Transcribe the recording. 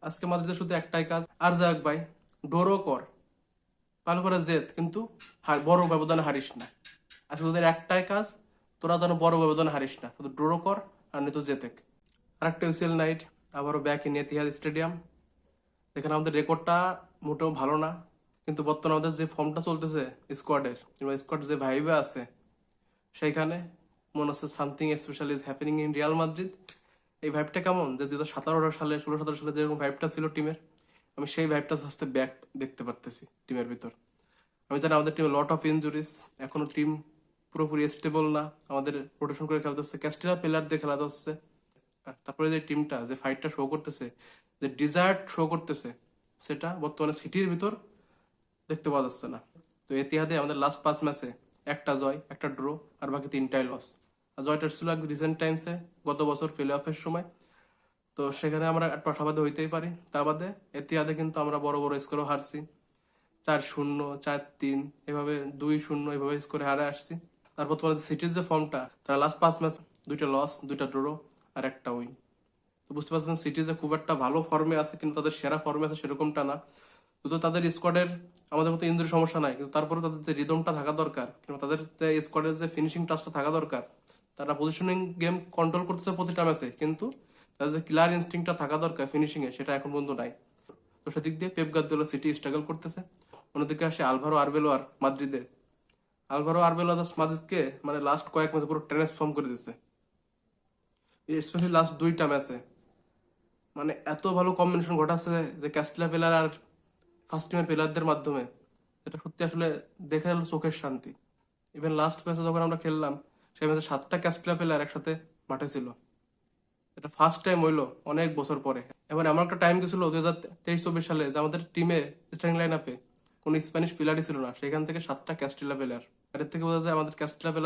আজকে মাদ্রিদের শুধু একটাই কাজ, আর যাক ভাই, ডোরও কর, ভালো করে জেত, কিন্তু বড় ব্যবধানে হারিস না। আজকে তোদের একটাই কাজ, তোরা যেন বড় ব্যবধানে হারিস না, শুধু ড্রো কর আর নয়তো জেতে। আর একটা ইউসিএল নাইট, আবারও ব্যাক ইন এতিহাদ স্টেডিয়াম। এখানে আমাদের রেকর্ডটা মোটেও ভালো না, কিন্তু বর্তমানে আমাদের যে ফর্মটা চলতেছে স্কোয়াডের, কিংবা স্কোয়াড যে ভাইবে আছে, সেইখানে মনে হচ্ছে something special is happening in Real Madrid. এই ভাইবটা কেমন, যে 2017 সালে 16-17 সালে যেরকম ভাইবটা ছিল টিমের, আমি সেই ভাইবটা আস্তে ব্যাক দেখতে পারতেছি টিমের ভিতর। আমি জানি আমাদের টিমে লট অফ ইনজুরিস, এখনো টিম পুরোপুরি স্টেবল না, আমাদের রোটেশন করে খেলতে হচ্ছে, ক্যাস্টিলা প্লেয়ার দিয়ে খেলাতে হচ্ছে। তারপরে যে টিমটা যে ফাইটটা শো করতেছে, যে ডিজায়ার শো করতেছে, সেটা বর্তমানে সিটির ভিতর দেখতে পাওয়া যাচ্ছে না। তো এতিহাদে আমাদের লাস্ট 5 ম্যাচে একটা জয়, একটা ড্র, আর বাকি 3টাই লস। আর জয়টা ছিল রিসেন্ট টাইমসে, গত বছর প্লে অফের সময়। তো সেখানে আমরা একটু আশাবাদী হইতেই পারি। তা বাদে এতিহাদে কিন্তু আমরা বড় বড় স্কোরও হারছি, 4-0, 4-3, এভাবে 2-0, এভাবে স্কোরে হারে আসছি। তারপর তোমাদের সিটির যে ফর্মটা, তারা লাস্ট 5 ম্যাচ 2টা লস, 2টা ড্র, আর একটা উইন। তো বুঝতে পারছেন সিটি যে খুব একটা ভালো ফর্মে আছে, কিন্তু তাদের সেরা ফর্মে আছে সেরকমটা না। তো তাদের স্কোয়াডের আমাদের মতো ইঞ্জুরি সমস্যা নাই, কিন্তু তারপরে তাদের যে রিদমটা থাকা দরকার, কিংবা তাদের যে স্কোয়াডের যে ফিনিশিং টাচটা থাকা দরকার, তারা পজিশনিং গেম কন্ট্রোল করতেছে প্রতিটা ম্যাচে, কিন্তু তাদের যে ক্লিয়ার ইনস্টিংটা থাকা দরকার ফিনিশিং এ, সেটা এখন পর্যন্ত নাই। তো সেদিক দিয়ে পেপ গার্দিওলা সিটি স্ট্রাগল করতেছে। অন্যদিকে আসে আলভারো আরবেলোয়ার মাদ্রিদে। আলভারো আরবেলোয়া মাদ্রিদকে মানে লাস্ট কয়েক ম্যাচে পুরো ট্রান্সফর্ম করে দিচ্ছে, স্পেশালি লাস্ট 2টা ম্যাচে। মানে এত ভালো কম্বিনেশন ঘটাচ্ছে যে ক্যাস্টিলা প্লেয়ার আর ফার্স্ট টিমের প্লেয়ারদের মাধ্যমে, এটা সত্যি আসলে দেখে হলো চোখের শান্তি। ইভেন লাস্ট ম্যাচে যখন আমরা খেললাম, সেই ম্যাচে 7টা ক্যাস্টিলা প্লেয়ার একসাথে মাঠে ছিল। এটা ফার্স্ট টাইম হইলো অনেক বছর পরে। এবার এমন একটা টাইম গেছিল 2023-24 সালে, যে আমাদের টিমে স্টার্টিং লাইন আপে কোনো স্প্যানিশ প্লেয়ারই ছিল না, সেখান থেকে 7টা ক্যাস্টিলা প্লেয়ার। এর থেকে বোঝা যায় আমাদের ক্যাস্টিলা প্লেয়ার